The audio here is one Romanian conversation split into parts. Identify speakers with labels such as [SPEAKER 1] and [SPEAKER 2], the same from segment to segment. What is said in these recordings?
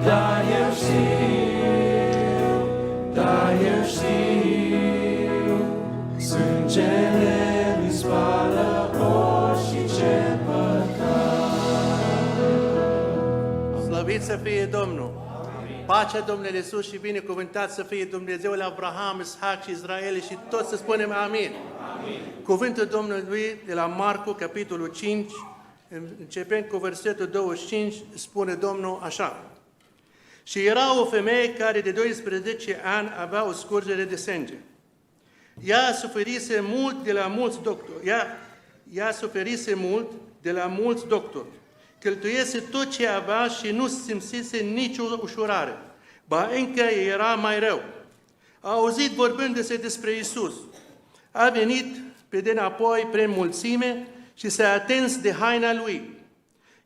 [SPEAKER 1] Da, eu știu, da, eu știu, sângele îmi spală orice păcat.
[SPEAKER 2] Slăvit să fie Domnul! Pacea Domnului Iisus și binecuvântat să fie Dumnezeul Abraham, Isaac și Israel și toți să spunem amin. Amin. Cuvântul Domnului de la Marcu, capitolul 5, începând cu versetul 25, spune Domnul așa. Și era o femeie care de 12 ani avea o scurgere de sânge. Ea suferise mult de la mulți doctori. Ea suferise mult de la mulți doctori. Cheltuiese tot ce avea și nu simțise nicio ușurare. Ba încă era mai rău. A auzit vorbindu-se despre Iisus. A venit pe dinapoi prin mulțime și s-a atins de haina lui.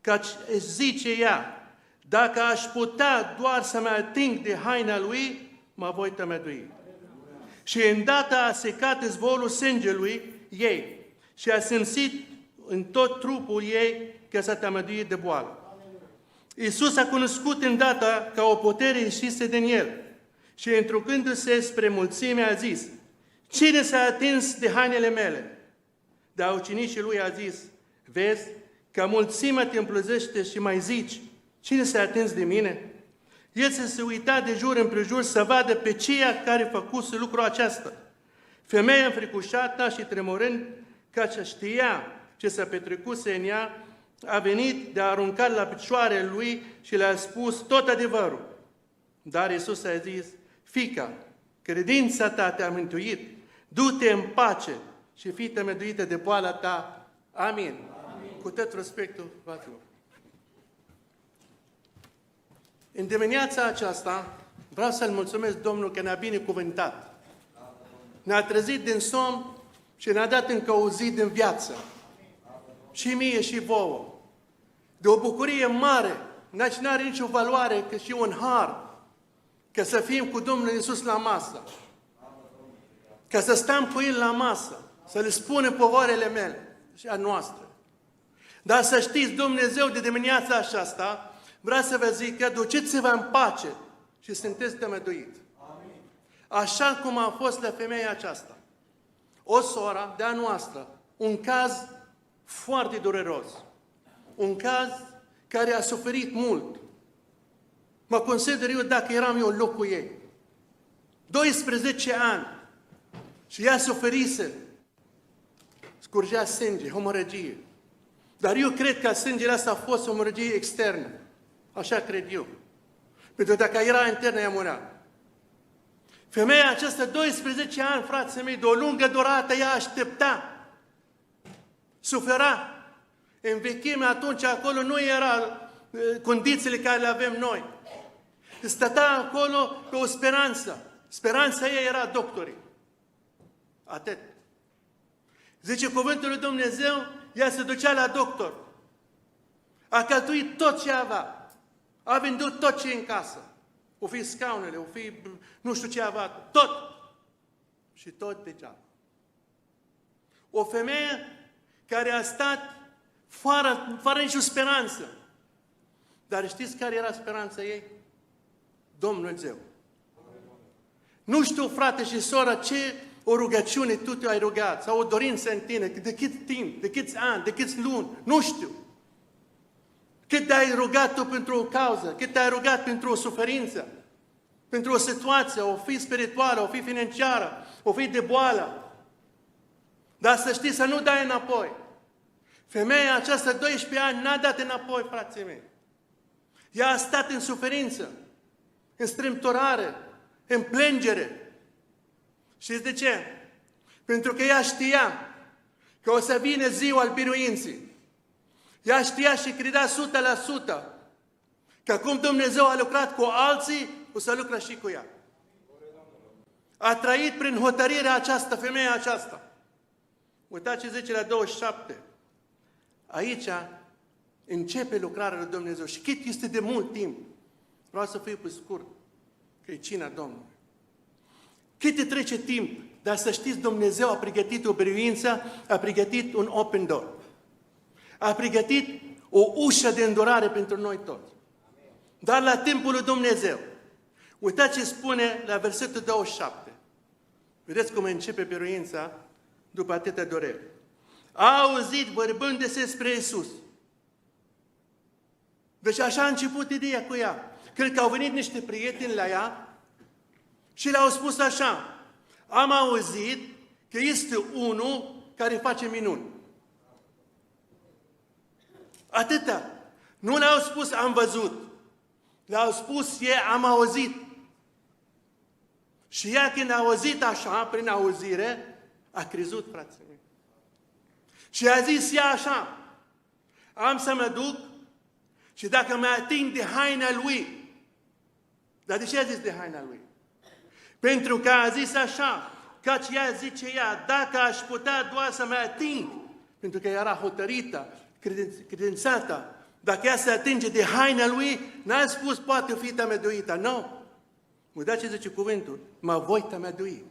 [SPEAKER 2] Căci zice ea, dacă aș putea doar să mă ating de haina lui, mă voi tămădui. Și îndată a secat izvorul sângelui ei și a simțit în tot trupul ei că s-a tămăduit de boală. Iisus a cunoscut îndată că o putere ieșise din el și întrucându-se spre mulțime a zis, cine s-a atins de hainele mele? Dar ucenicii lui a zis, vezi că mulțimea te împlăzește și mai zici, cine s-a atins de mine? El se uita de jur împrejur să vadă pe ceea care făcuse lucrul acesta. Femeia înfricoșată și tremurând, căci știa ce s-a petrecuse în ea, a venit de a arunca la picioarele lui și le-a spus tot adevărul. Dar Iisus a zis, fiica, credința ta te-a mântuit, du-te în pace și fii tămăduită de boala ta. Amin. Amin. Cu tot respectul, fraților. În dimineața aceasta vreau să-L mulțumesc Domnul că ne-a binecuvântat. Ne-a trezit din somn și ne-a dat încă o zi din viață. Și mie și vouă. De o bucurie mare, nu are nicio valoare, că și un har, că să fim cu Domnul Iisus la masă. Că să stăm cu El la masă, să le spunem povarele mele și a noastre. Dar să știți, Dumnezeu de dimineața aceasta vrea să vă zic că duceți-vă în pace și sunteți tămăduit. Așa cum a fost la femeia aceasta. O soră de-a noastră, un caz foarte dureros. Un caz care a suferit mult. Mă consider eu dacă eram eu în locul ei. 12 ani. Și ea suferise. Scurgea sânge, hemorragie. Dar eu cred că sângele asta a fost o hemorragie externă. Așa cred eu. Pentru că dacă era internă, ea murea. Femeia aceasta, 12 ani, frații mei, de o lungă durată, ea aștepta. Sufera. În vechime, atunci, acolo nu era condițiile care le avem noi. Stătea acolo pe o speranță. Speranța ei era doctorii. Atât. Zice cuvântul lui Dumnezeu, ea se ducea la doctor. A cheltuit tot ce avea. A vândut tot ce e în casă. O fi scaunele, o fi nu știu ce avea. Tot. Și tot degeaba. O femeie care a stat fără nicio speranță. Dar știți care era speranța ei? Dumnezeu. Nu știu, frate și soră, ce o rugăciune tu te-ai rugat, sau o dorință în tine, de cât timp, de câți ani, de câți luni, nu știu. Cât te-ai rugat tu pentru o cauză, cât te-ai rugat pentru o suferință, pentru o situație, o fi spirituală, o fi financiară, o fi de boală. Dar să știi, să nu dai înapoi. Femeia aceasta, 12 ani, n-a dat înapoi, frații mei. Ea a stat în suferință, în strâmtorare, în plângere. Știți de ce? Pentru că ea știa că o să vină ziua al biruinței. Ea știa și credea 100% că cum Dumnezeu a lucrat cu alții, o să lucre și cu ea. A trăit prin hotărârea aceasta, femeia aceasta. Uitați ce zice la 27. Aici începe lucrarea lui Dumnezeu. Și cât este de mult timp. Vreau să fiu pe scurt, că e cina Domnului. Cât trece timp, dar să știți, Dumnezeu a pregătit o biruință, a pregătit un open door. A pregătit o ușă de îndurare pentru noi toți. Dar la timpul lui Dumnezeu. Uitați ce spune la versetul 27. Vedeți cum începe biruința după atâtea dureri. A auzit vorbându-se despre Iisus. Deci așa a început ideea cu ea. Cred că au venit niște prieteni la ea și le-au spus așa. Am auzit că este unul care face minuni. Atâta. Nu le-au spus am văzut. Le-au spus am auzit. Și ea când a auzit așa, prin auzire, a crezut, frații mei. Și a zis ea așa, am să mă duc și dacă mă ating de haina lui. Dar de ce a zis de haina lui? Pentru că a zis așa, căci ea zice ea, dacă aș putea doar să mă ating, pentru că era hotărâtă, credințată, dacă ea se atinge de haina lui, n-a spus poate fi tămăduită, nu. Uitați ce zice cuvântul, mă voi tămădui.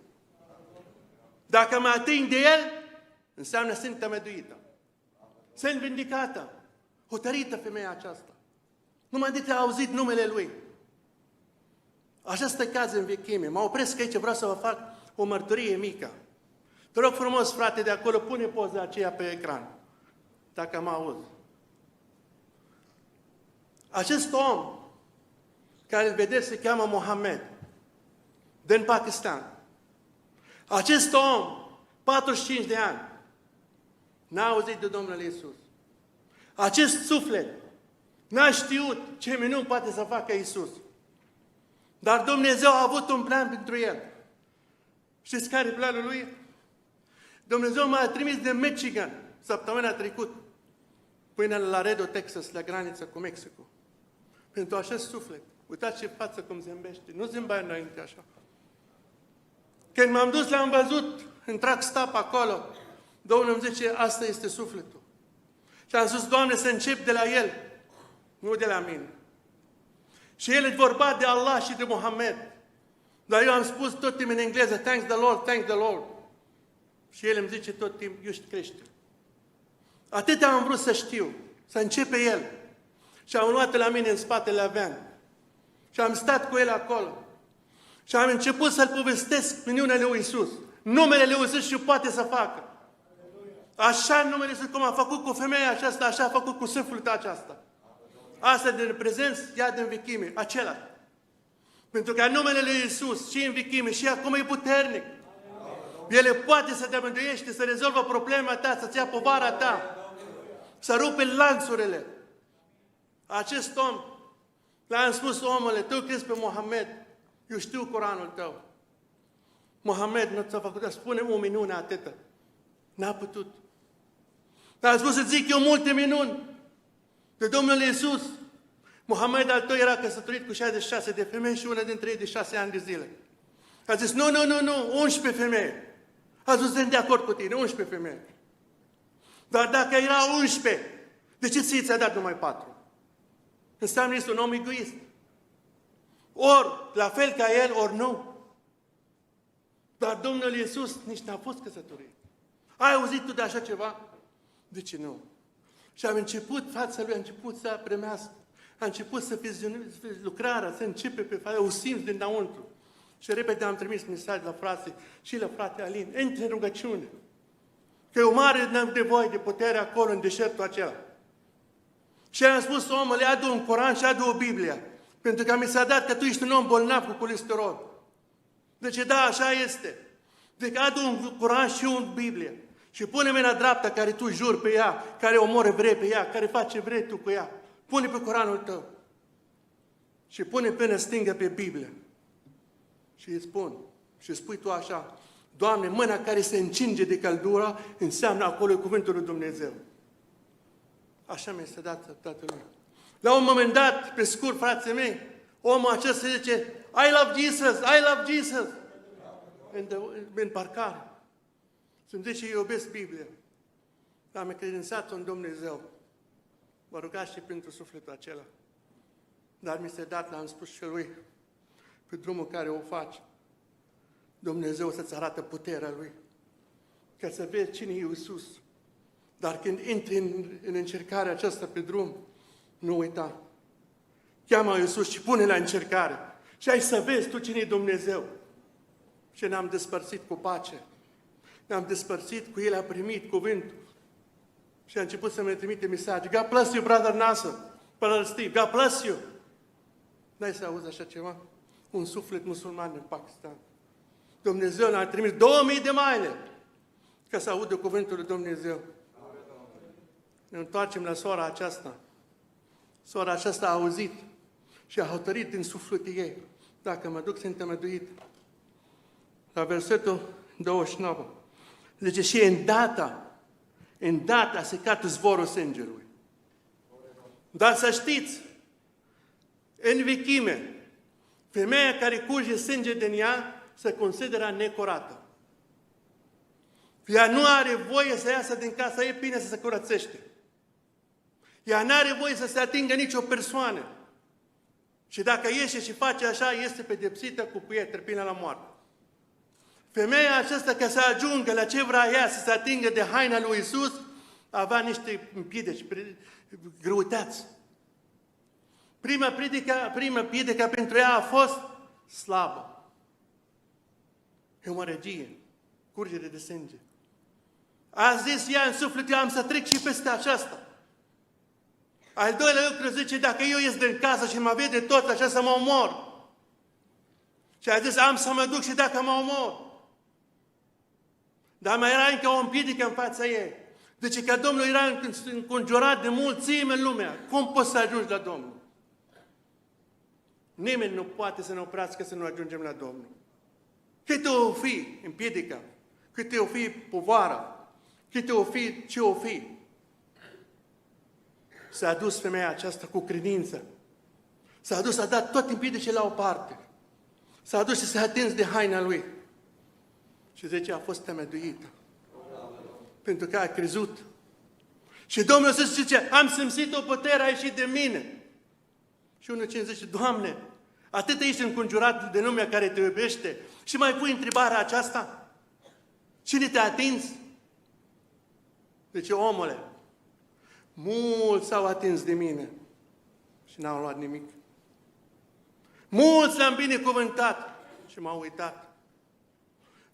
[SPEAKER 2] Dacă mă ating de el, înseamnă sunt tămăduită. Sunt vindicată. Hotărâtă femeia aceasta. Numai de a auzit numele lui. Așa este caz în vechime. Mă opresc aici, vreau să vă fac o mărturie mică. Te rog frumos, frate, de acolo, pune poza aceea pe ecran. Dacă mă auzi. Acest om, care îl vedeți, se cheamă Mohamed, din Pakistan. Acest om, 45 de ani, n-a auzit de Domnul Iisus. Acest suflet n-a știut ce minuni poate să facă Iisus. Dar Dumnezeu a avut un plan pentru el. Știți care e planul lui? Dumnezeu m-a trimis de Michigan săptămâna trecută până la Laredo, Texas, la granița cu Mexico. Pentru acest suflet. Uitați ce față cum zâmbește. Nu zâmbea înainte așa. Când m-am dus, l-am văzut în truck stop acolo. Domnul îmi zice, asta este sufletul. Și am zis, Doamne, să încep de la el, nu de la mine. Și el îți vorba de Allah și de Mohamed. Dar eu am spus tot timpul în engleză, thanks the Lord, thanks the Lord. Și el îmi zice tot timpul, eu ești creștin. Atâta am vrut să știu, să începe el. Și am luat la mine în spatele la van. Și am stat cu el acolo. Și am început să-l povestesc minunile lui Iisus. Numele lui Iisus și poate să facă. Așa numele Iisus, cum a făcut cu femeia aceasta, așa a făcut cu sufletul aceasta. Asta din prezență, ea din vechime, acela. Pentru că numele lui Iisus și în vechime și acum e puternic. El poate să te mântuiește, să rezolvă problema ta, să-ți ia povara ta, să rupe lanțurile. Acest om, l-am spus, omule, tu crezi pe Mohamed, eu știu Coranul tău. Mohamed nu ți-a făcut, spune o minune atâta. N-a putut. Dar a spus să zic eu multe minuni de Domnul Iisus. Mohamed al tău era căsătorit cu 66 de femei și una dintre ei de 6 ani de zile. A zis, nu, 11 femei. A zis, sunt de acord cu tine, 11 femei. Dar dacă era 11, de ce ți-a dat numai 4? Înseamnă este un om egoist. Ori, la fel ca el, ori nu. Dar Domnul Iisus nici n-a fost căsătorit. Ai auzit tu de așa ceva? De ce nu? Și am început, fața lui a început să premească. A început să vizioneze lucrarea, să începe pe față, o simți dinăuntru. Și repede am trimis mesaj la frate și la frate Alin, intre în rugăciune. Că e o mare nevoie de putere acolo, în deșertul acela. Și am spus, omule, adu un Coran și adu o Biblie. Pentru că mi s-a dat că tu ești un om bolnav cu colesterol. Deci da, așa este. Deci adu un Coran și o Biblie. Și pune mâna dreapta care tu juri pe ea, care omoră evrei pe ea, care face evrei tu cu ea. Pune pe Coranul tău. Și pune până stângă pe Biblie. Și îi spun, și spui tu așa, Doamne, mâna care se încinge de căldură înseamnă acolo cuvântul lui Dumnezeu. Așa mi se dat Tatălui. La un moment dat, pe scurt, frații mei, omul acesta zice, I love Jesus, I love Jesus. În parcare. Să-mi zice, eu iubesc Biblia. Am credințat în Dumnezeu. Mă rugați și pentru sufletul acela. Dar mi se dat, l-am spus și lui, pe drumul care o faci, Dumnezeu să-ți arată puterea Lui. Ca să vezi cine e Iisus. Dar când intri în încercarea aceasta pe drum, nu uita. cheamă Iisus și pune la încercare. Și ai să vezi tu cine e Dumnezeu. Și ne-am despărțit cu pace. Ne-am despărțit cu El, a primit cuvântul. Și a început să-mi trimite mesaje. God bless you, brother Nasser. Brother Steve, God bless you. N-ai să auzi așa ceva? Un suflet musulman în Pakistan. Dumnezeu ne-a trimis 2000 de maile ca să audă cuvântul lui Dumnezeu. Ne întoarcem la sora aceasta. Sora aceasta a auzit și a hotărât din sufletul ei. Dacă mă duc, sunt tămăduit. La versetul 29. Zice, și în data se cată zborul sângerului. Dar să știți, în vechime, femeia care curge sânge din ea se consideră necurată. Ea nu are voie să iasă din casa ei până să se curățește. Ea nu are voie să se atingă nicio persoană. Și dacă ieșe și face așa, este pedepsită cu pietre până la moarte. Femeia aceasta, ca să ajungă la ce vrea ea, să se atingă de haina lui Iisus, avea niște împiedici, greutăți. Prima piedică pentru ea a fost slabă. Hemoragie, curgere de sânge. A zis ea în suflet, eu am să trec și peste aceasta. Al doilea lucru zice, dacă eu ies din casă și mă vede toți așa să mă omor. Și a zis, am să mă duc și dacă mă omor. Dar mai era încă o împiedică în fața ei. Deci că Domnul era înconjurat de mulțime în lumea. Cum poți să ajungi la Domnul? Nimeni nu poate să ne oprească să nu ajungem la Domnul. Câte o fi împiedică, câte o fi povară, câte o fi ce o fi. S-a dus femeia aceasta cu credință. S-a dus, a dat tot împiedicile la o parte. S-a dus și s-a atins de haina lui. Și zice, a fost temeduită. Pentru că a crezut. Și Domnul zice, am simțit o putere a ieșit de mine. Și unul ce zice, Doamne, atât ești înconjurat de lumea care te iubește și mai pui întrebarea aceasta? Cine te-a atins? Zice, omule, mulți s-au atins de mine și n-au luat nimic. Mulți l-am binecuvântat și m-au uitat.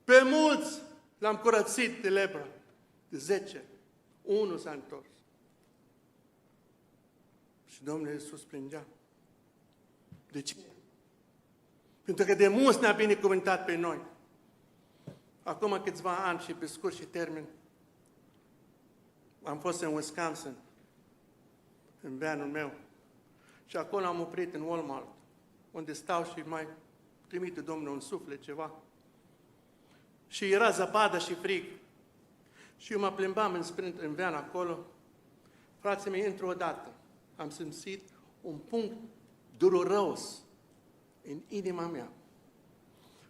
[SPEAKER 2] Pe mulți l-am curățit de lepră. De 10. Unul s-a întors. Și Domnul Iisus plângea. De ce? Pentru că de mulți ne-a binecuvântat pe noi. Acum câțiva ani și pe scurt și termen, am fost în Wisconsin, în vanul meu. Și acolo am oprit în Walmart, unde stau și mai trimite Domnul un suflet, ceva. Și era zăpadă și frig. Și eu mă plimbam în sprint, în van acolo. Frații mei, într-o dată am simțit un punct dureros în inima mea.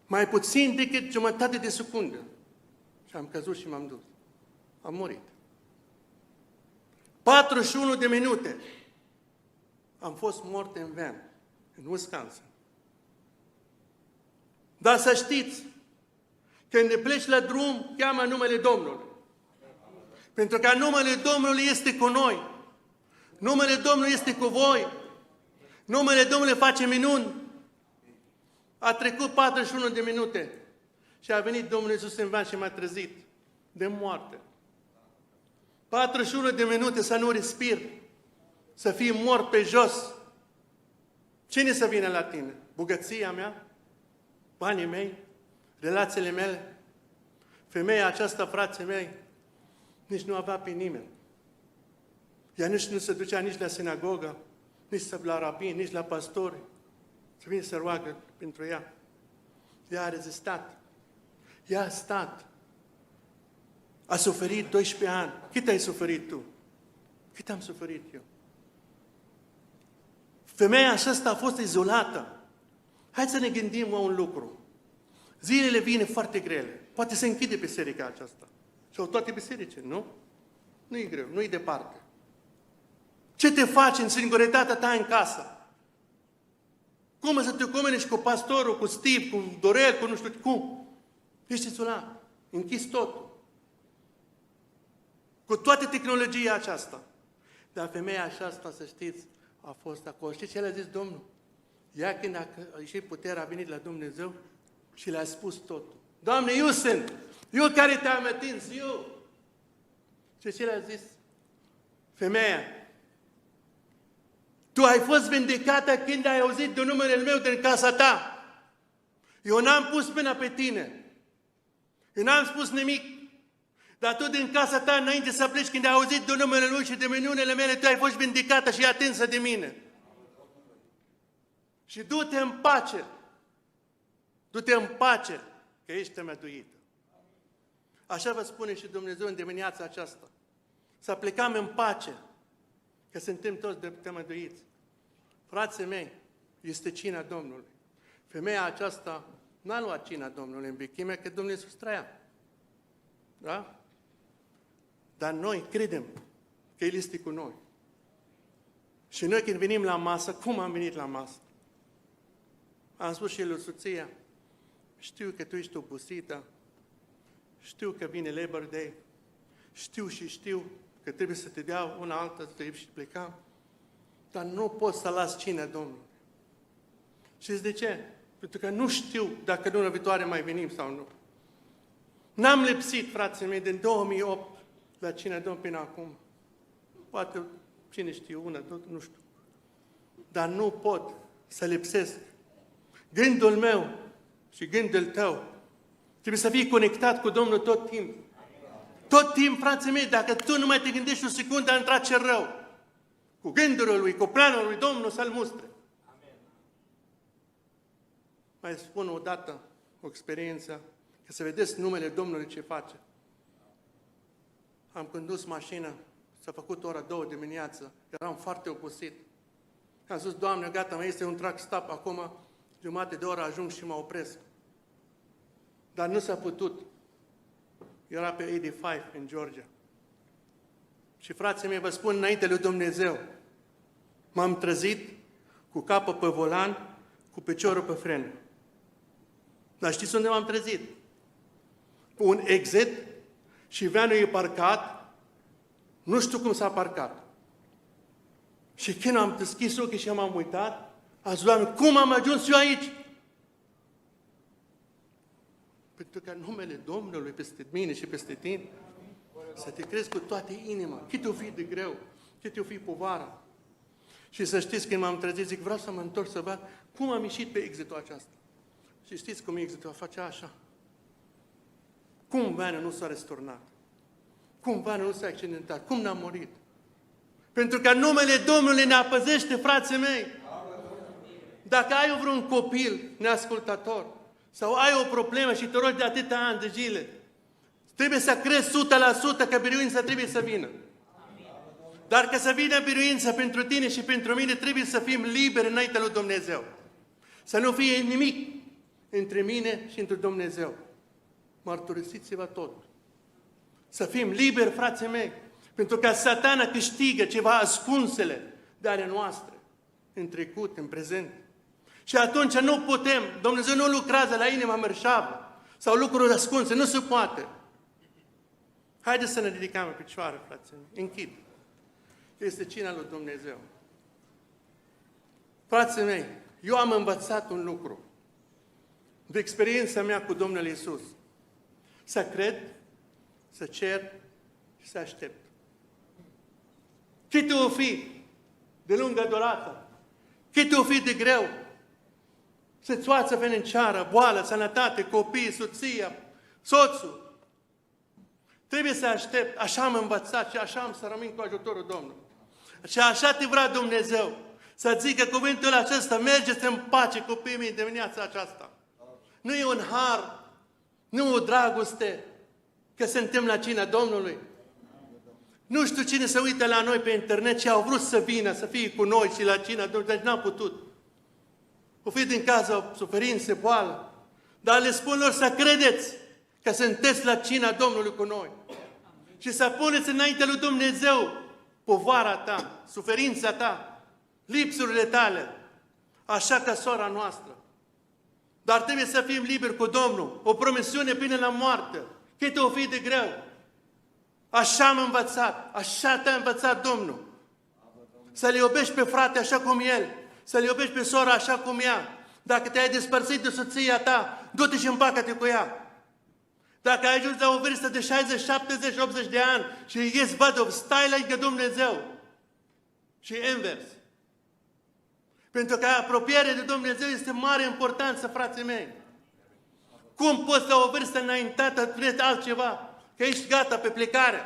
[SPEAKER 2] Mai puțin decât jumătate de secundă. Și am căzut și m-am dus. Am murit. 41 de minute am fost mort în van, în Wisconsin. Dar să știți, când pleci la drum, cheamă numele Domnului. Pentru că numele Domnului este cu noi. Numele Domnului este cu voi. Numele Domnului face minuni. A trecut 41 de minute și a venit Domnul Iisus în van și m-a trezit de moarte. 41 de minute să nu respir, să fii mort pe jos. Cine să vină la tine? Bogăția mea? Banii mei? Relațiile mele? Femeia aceasta, frații mei, nici nu avea pe nimeni. Ea nici nu se ducea nici la sinagogă, nici la rabini, nici la pastori. Să vină să roagă pentru ea. Ea a rezistat. Ea a stat. A suferit 12 ani. Cât ai suferit tu? Cât am suferit eu? Femeia aceasta a fost izolată. Hai să ne gândim la un lucru. Zilele vine foarte grele. Poate se închide biserica aceasta. Sau toate bisericile, nu? Nu e greu, nu e departe. Ce te faci în singurătatea ta în casă? Cum să te comunici cu pastorul, cu Steve, cu Dorel, cu nu știu cum? Ești izolat. Închis totul. Cu toată tehnologia aceasta. Dar femeia aceasta, să știți, a fost acolo. Știți ce le-a zis Domnul? Ea când a ieșit puterea, a venit la Dumnezeu și le-a spus totul. Doamne, eu sunt! Eu care te-am atins, eu! Și ce le-a zis? Femeia, tu ai fost vindecată când ai auzit de numele meu din casa ta. Eu n-am pus mâna pe tine. Eu n-am spus nimic. Dar tu din casa ta, înainte să pleci, când ai auzit de numele Lui și de minunile mele, tu ai fost vindecată și atinsă de mine. Și du-te în pace. Du-te în pace, că ești tămăduită. Așa vă spune și Dumnezeu în dimineața aceasta. Să plecăm în pace, că suntem toți tămăduiți. Frații mei, este cina Domnului. Femeia aceasta n-a luat cina Domnului în vechime, că Domnul Iisus trăia. Da? Dar noi credem că El este cu noi. Și noi când venim la masă, cum am venit la masă? Am spus și lui soția, știu că tu ești obosită, știu că vine Labor Day, știu că trebuie să te dea una altă, trebuie și plecam, dar nu pot să las cina Domnului. Știți de ce? Pentru că nu știu dacă luna viitoare mai venim sau nu. N-am lipsit, frații mei, din 2008 la cina Domnului până acum. Poate, cine știe, una, nu știu. Dar nu pot să lipsesc. Gândul meu și gândul tău trebuie să fii conectat cu Domnul tot timpul. Tot timp, frații mei, dacă tu nu mai te gândești o secundă, a intrat ce rău. Cu gândurile Lui, cu planul Lui, Domnul să-L mustre. Mai spun o dată o experiență, că să vedeți numele Domnului ce face. Am condus mașină, s-a făcut ora 2 dimineață, eram foarte obosit. Am zis, Doamne, gata, mai este un truck stop, acum jumătate de oră ajung și mă opresc. Dar nu s-a putut. Era pe 85 în Georgia. Și frații mei, vă spun înainte lui Dumnezeu, m-am trezit cu capul pe volan, cu piciorul pe fren. Dar știți unde m-am trezit? Pe un exit și vanul e parcat, nu știu cum s-a parcat. Și când am deschis ochii și m-am uitat, am zis, Doamne, cum am ajuns eu aici? Pentru că numele Domnului peste mine și peste tine, să te crezi cu toată inima, cât o fi de greu, cât o fi povară. Și să știți, când m-am trezit, zic, vreau să mă întorc să văd cum am ieșit pe exitul acesta. Și știți cum exitul face așa? Cum vanul nu s-a răsturnat? Cum vanul nu s-a accidentat? Cum n-a murit? Pentru că numele Domnului ne apăzește, frații mei. Dacă ai vreun copil neascultător sau ai o problemă și te rogi de atâtea ani de zile, trebuie să crezi 100% că biruința trebuie să vină. Dar ca să vină biruința pentru tine și pentru mine, trebuie să fim liberi înaintea lui Dumnezeu. Să nu fie nimic între mine și între Dumnezeu. Mărturisiți-vă tot. Să fim liberi, frații mei, pentru că Satana câștigă ceva ascunsele de ale noastre, în trecut, în prezent. Și atunci nu putem, Dumnezeu nu lucrează la inima mărșavă sau lucruri ascunse, nu se poate. Haideți să ne ridicăm în picioare, frații mei. Închid. Este cina lui Dumnezeu. Frații mei, eu am învățat un lucru de experiența mea cu Domnul Iisus. Să cred, să cer și să aștept. Cât o fi de lungă durată, cât o fi de greu, situația financiară, boală, sănătate, copii, soția, soțul, trebuie să aștept. Așa am învățat și așa am să rămân cu ajutorul Domnului. Și așa te vrea Dumnezeu. Să zică cuvântul acesta, mergeți în pace copiii mei dimineața aceasta. Nu e un har, nu o dragoste, că suntem la cina Domnului. Nu știu cine se uită la noi pe internet și au vrut să vină, să fie cu noi și la cina Domnului, dar n-au putut. O fi din cauza suferințe, boală. Dar le spun lor să credeți că sunteți la cina Domnului cu noi. Și să puneți înainte lui Dumnezeu povara ta, suferința ta, lipsurile tale, așa ca sora noastră. Dar trebuie să fim liberi cu Domnul, o promisiune până la moarte, cât o fi de greu. Așa am învățat, așa te-a învățat Domnul. Să-l iubești pe frate așa cum el. Să-l iubești pe sora așa cum ea. Dacă te-ai despărțit de soția ta, du-te și împacă-te cu ea. Dacă ai ajuns la o vârstă de 60, 70, 80 de ani și ești văduv, stai lângă Dumnezeu. Și invers. Pentru că apropierea de Dumnezeu este mare importanță, frații mei. Cum poți la o vârstă înaintată vreți altceva? Că ești gata pe plecare.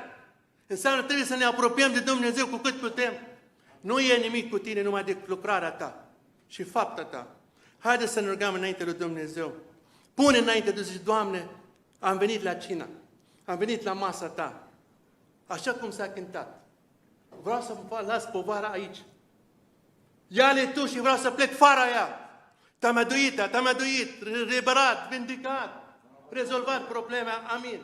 [SPEAKER 2] Înseamnă trebuie să ne apropiem de Dumnezeu cu cât putem. Nu e nimic cu tine numai de lucrarea ta și fapta ta. Haideți să ne rugăm înainte lui Dumnezeu. Pune înainte de zi, Doamne, am venit la cină. Am venit la masa ta. Așa cum s-a cântat. Vreau să mă las povara aici. Ia-le tu și vreau să plec fără ea. Te-am aduit, reberat, vindicat, rezolvat problema. Amin.